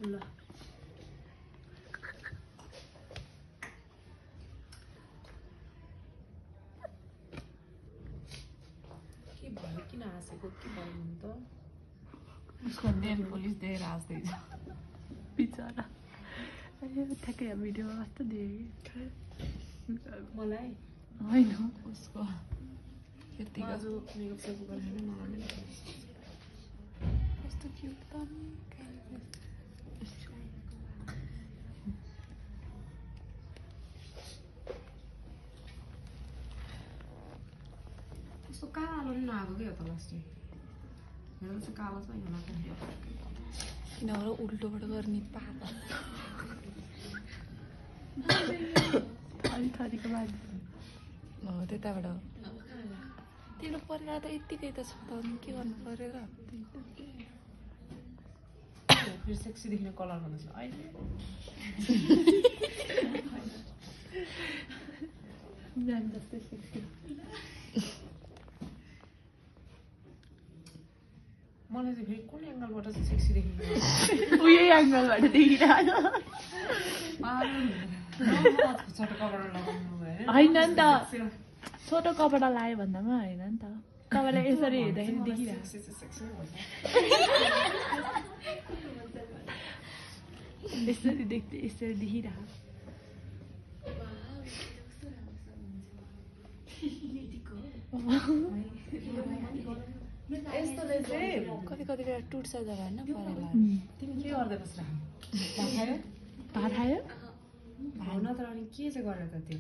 ल के भयो किन हाँसेको के भयो नि त उसको नेल पोलिस देखेर हाँस्दैछ बिचरा ठ्याक्कै भिडियोमा कस्तो देखेँ मलाई होइन उसको आज मेकअप सेप गरेर मलाई कस्तो क्युट त कस्तो कालो नि नआएको के हो त लास्ट मेरो चाहिँ कालो छ यहाँ किनभने उल्टोबाट गर्ने पापा अलिक थरीको बाजे हो त्यताबाट तेरो परिवार त यत्तिकै त छ त अनि के गर्नु पर्यो र फेरि सेक्सी देखिने कलर भन्नुहोस् न अहिले बिहान जस्तै सेक्सी मलाई चाहिँ फेरि कुन एङ्गलबाट चाहिँ सेक्सी देखिन्छ उही एङ्गलबाट देखिरहेको छोटो कपडा लगाउनु भयो होइन नि त छोटो कपडा लायो भन्दामा होइन नि त तपाईँलाई यसरी हेर्दाखेरि देखिरहेको यसरी देख्दै यसरी देखिरहेको यस्तोले चाहिँ कति कति बेला टुट्छ जरा होइन परेला तिमी के गर्दै बस्छ भात खायो भाउ न त अनि के चाहिँ गरेर त त्यो